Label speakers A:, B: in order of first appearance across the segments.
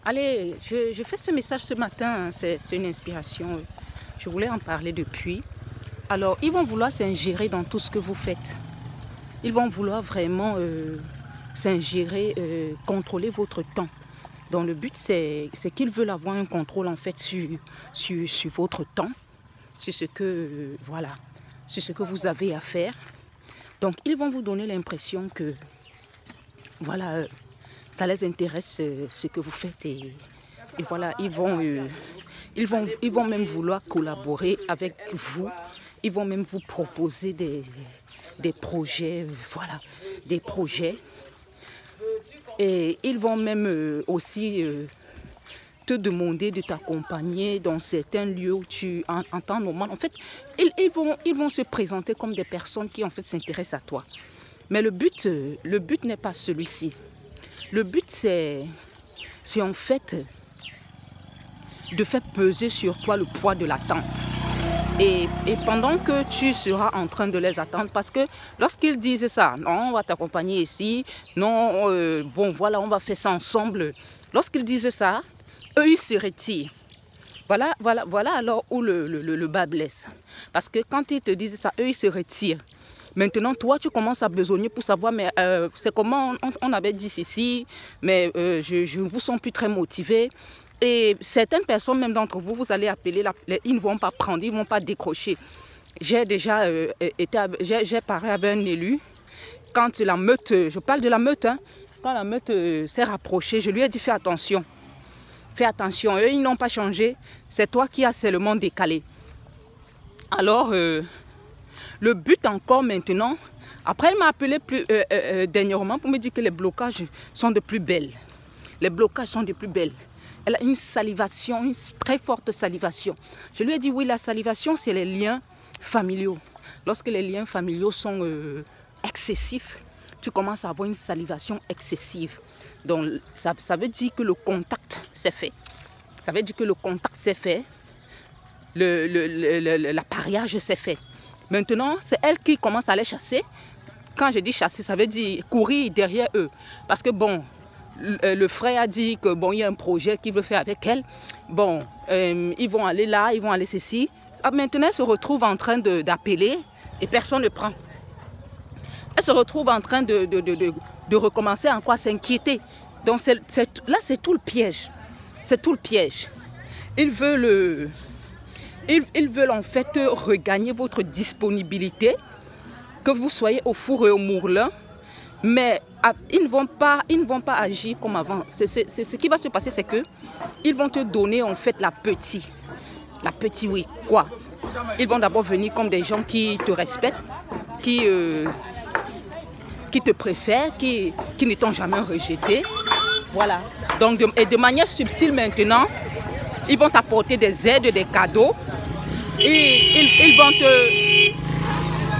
A: Allez, je fais ce message ce matin, c'est une inspiration. Je voulais en parler depuis. Alors, ils vont vouloir s'ingérer dans tout ce que vous faites. Ils vont vouloir vraiment s'ingérer, contrôler votre temps. Donc le but, c'est qu'ils veulent avoir un contrôle en fait sur votre temps, sur ce que, voilà, sur ce que vous avez à faire. Donc ils vont vous donner l'impression que, voilà, ça les intéresse ce que vous faites et voilà, ils vont même vouloir collaborer avec vous. Ils vont même vous proposer des projets, voilà, des projets. Et ils vont même aussi te demander de t'accompagner dans certains lieux où tu, en temps normal, en fait, ils vont se présenter comme des personnes qui en fait s'intéressent à toi. Mais le but n'est pas celui-ci. Le but, c'est en fait de faire peser sur toi le poids de l'attente. Et pendant que tu seras en train de les attendre, parce que lorsqu'ils disent ça, non, on va t'accompagner ici, non, bon, voilà, on va faire ça ensemble. Lorsqu'ils disent ça, eux, ils se retirent. Voilà alors où le bas blesse. Parce que quand ils te disent ça, eux, ils se retirent. Maintenant, toi, tu commences à besogner pour savoir, mais c'est comment on avait dit ceci, mais je ne vous sens plus très motivé. Et certaines personnes, même d'entre vous, vous allez appeler, ils ne vont pas prendre, ils ne vont pas décrocher. J'ai déjà j'ai parlé avec un élu. Quand la meute, je parle de la meute, hein, quand la meute s'est rapprochée, je lui ai dit fais attention. Fais attention, eux, ils n'ont pas changé. C'est toi qui as seulement décalé. Alors, le but encore maintenant, après elle m'a appelé dernièrement pour me dire que les blocages sont de plus belles. Les blocages sont de plus belles. Elle a une salivation, une très forte salivation. Je lui ai dit oui, la salivation, c'est les liens familiaux. Lorsque les liens familiaux sont excessifs, tu commences à avoir une salivation excessive. Donc, ça veut dire que le contact s'est fait. Ça veut dire que le contact s'est fait. L'appareillage s'est fait. Maintenant, c'est elle qui commence à les chasser. Quand je dis chasser, ça veut dire courir derrière eux. Parce que bon, le frère a dit que bon, il y a un projet qu'il veut faire avec elle. Bon, ils vont aller là, ils vont aller ceci. Maintenant, elle se retrouve en train d'appeler et personne ne prend. Elle se retrouve en train de recommencer encore à s'inquiéter. Donc là, c'est tout le piège. C'est tout le piège. Ils veulent en fait regagner votre disponibilité, que vous soyez au four et au moulin, mais ils ne vont pas agir comme avant. Ce qui va se passer, c'est que ils vont te donner en fait la petite, oui, quoi. Ils vont d'abord venir comme des gens qui te respectent, qui te préfèrent, qui ne t'ont jamais rejeté. Voilà. Donc, de manière subtile maintenant, ils vont t'apporter des aides, des cadeaux. Et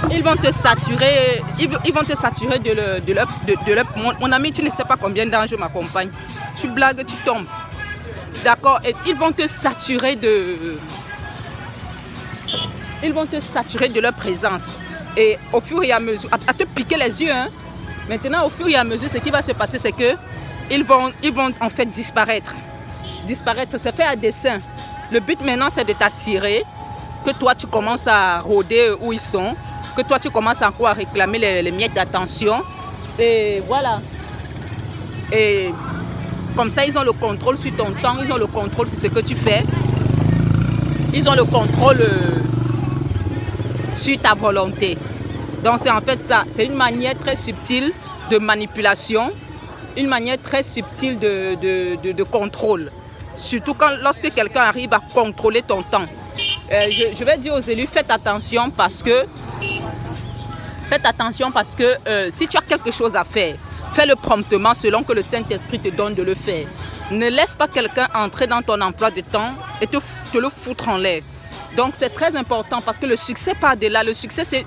A: ils vont te saturer, de leur... Mon ami, tu ne sais pas combien d'anges m'accompagnent. Tu blagues, tu tombes. D'accord? Et ils vont te saturer de leur présence. Et au fur et à mesure, à te piquer les yeux, hein. Maintenant, au fur et à mesure, ce qui va se passer, c'est que ils vont en fait disparaître. Disparaître, c'est fait à dessein. Le but maintenant, c'est de t'attirer, que toi, tu commences à rôder où ils sont, que toi, tu commences encore à réclamer les miettes d'attention. Et voilà. Et comme ça, ils ont le contrôle sur ton temps, ils ont le contrôle sur ce que tu fais. Ils ont le contrôle sur ta volonté. Donc, c'est en fait ça. C'est une manière très subtile de manipulation, une manière très subtile de contrôle. Surtout lorsque quelqu'un arrive à contrôler ton temps. Je vais dire aux élus, faites attention parce que si tu as quelque chose à faire, fais-le promptement selon que le Saint-Esprit te donne de le faire. Ne laisse pas quelqu'un entrer dans ton emploi de temps et te le foutre en l'air. Donc c'est très important parce que le succès part de là. Le succès, c'est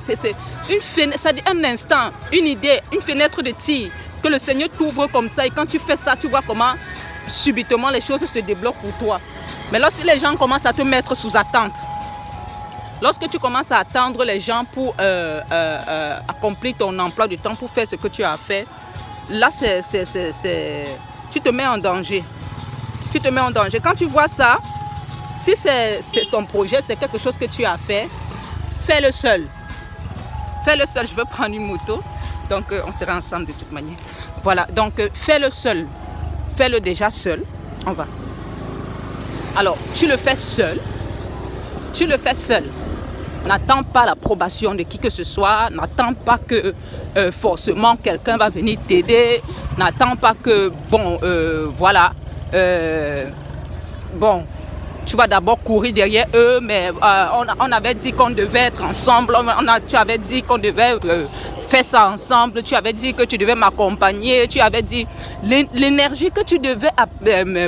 A: un instant, une idée, une fenêtre de tir que le Seigneur t'ouvre comme ça. Et quand tu fais ça, tu vois comment subitement les choses se débloquent pour toi. Mais lorsque les gens commencent à te mettre sous attente, lorsque tu commences à attendre les gens pour accomplir ton emploi de temps, pour faire ce que tu as à faire, là, tu te mets en danger. tu te mets en danger. Quand tu vois ça, si c'est ton projet, c'est quelque chose que tu as fait, fais-le seul. Fais-le seul. Je veux prendre une moto, donc on sera ensemble de toute manière. Voilà, donc fais-le seul. Fais-le déjà seul. On va. Alors, tu le fais seul. Tu le fais seul. N'attends pas l'approbation de qui que ce soit. N'attends pas que forcément quelqu'un va venir t'aider. N'attends pas que, bon, voilà. Bon, tu vas d'abord courir derrière eux, mais on avait dit qu'on devait être ensemble. Tu avais dit qu'on devait faire ça ensemble. Tu avais dit que tu devais m'accompagner. Tu avais dit l'énergie que tu devais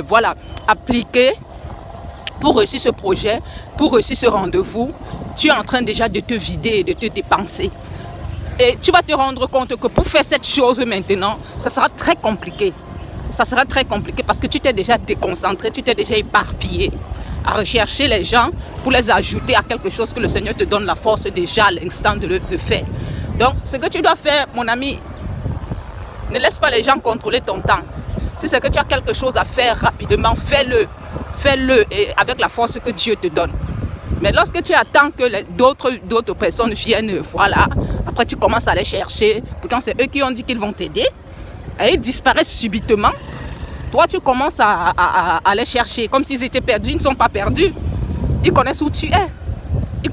A: voilà, appliquer pour réussir ce projet, pour réussir ce rendez-vous. Tu es en train déjà de te vider et de te dépenser. Et tu vas te rendre compte que pour faire cette chose maintenant, ça sera très compliqué. Ça sera très compliqué parce que tu t'es déjà déconcentré, tu t'es déjà éparpillé à rechercher les gens pour les ajouter à quelque chose que le Seigneur te donne la force déjà à l'instant de faire. Donc, ce que tu dois faire, mon ami, ne laisse pas les gens contrôler ton temps. Si c'est que tu as quelque chose à faire rapidement, fais-le. Fais-le et avec la force que Dieu te donne. Mais lorsque tu attends que d'autres personnes viennent, voilà, après tu commences à les chercher, pourtant c'est eux qui ont dit qu'ils vont t'aider, et ils disparaissent subitement. Toi, tu commences à les chercher comme s'ils étaient perdus. Ils ne sont pas perdus. Ils connaissent où tu es.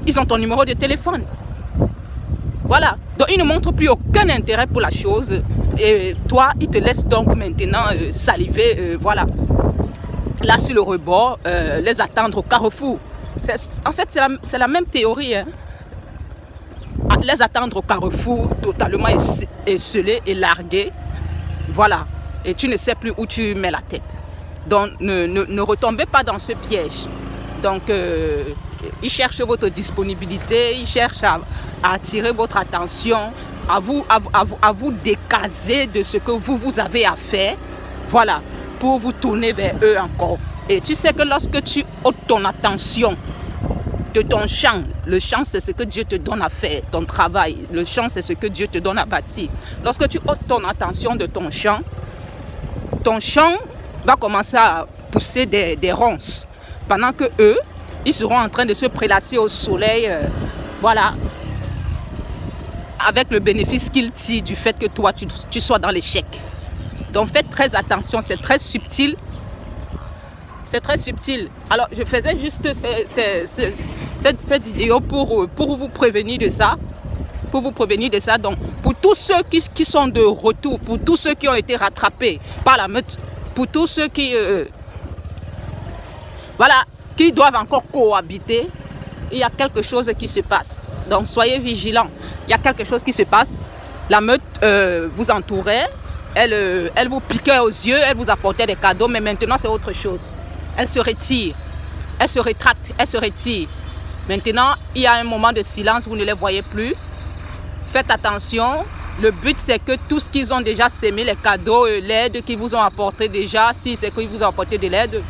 A: Ils ont ton numéro de téléphone. Voilà. Donc, ils ne montrent plus aucun intérêt pour la chose. Et toi, ils te laissent donc maintenant saliver, voilà. Là, sur le rebord, les attendre au carrefour. En fait, c'est la même théorie. Hein. Les attendre au carrefour, totalement esselés et largués. Voilà. Et tu ne sais plus où tu mets la tête. Donc, ne retombez pas dans ce piège. Donc, ils cherchent votre disponibilité, ils cherchent à attirer votre attention, à vous décaser de ce que vous avez à faire. Voilà. Pour vous tourner vers eux encore. Et tu sais que lorsque tu ôtes ton attention de ton champ, le champ c'est ce que Dieu te donne à faire, ton travail, le champ c'est ce que Dieu te donne à bâtir. Lorsque tu ôtes ton attention de ton champ va commencer à pousser des ronces. Pendant que eux, ils seront en train de se prélasser au soleil, voilà, avec le bénéfice qu'ils tirent du fait que toi tu sois dans l'échec. Donc faites très attention, c'est très subtil. C'est très subtil. Alors je faisais juste cette vidéo pour vous prévenir de ça. Pour vous prévenir de ça. Donc pour tous ceux qui sont de retour, pour tous ceux qui ont été rattrapés par la meute, pour tous ceux qui voilà, qui doivent encore cohabiter, il y a quelque chose qui se passe. Donc soyez vigilants. Il y a quelque chose qui se passe. La meute vous entourait. Elle vous piquait aux yeux, elle vous apportait des cadeaux, mais maintenant c'est autre chose. Elle se retire, elle se rétracte, elle se retire. Maintenant, il y a un moment de silence, vous ne les voyez plus. Faites attention, le but c'est que tout ce qu'ils ont déjà sémé, les cadeaux, l'aide qu'ils vous ont apporté déjà, si c'est qu'ils vous ont apporté de l'aide,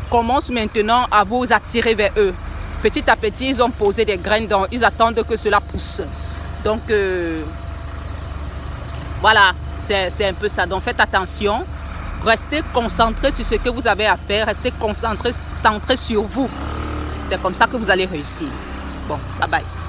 A: commence maintenant à vous attirer vers eux. Petit à petit, ils ont posé des graines, donc ils attendent que cela pousse. Donc, voilà. C'est un peu ça. Donc faites attention. Restez concentrés sur ce que vous avez à faire. Restez concentrés, centrés sur vous. C'est comme ça que vous allez réussir. Bon, bye bye.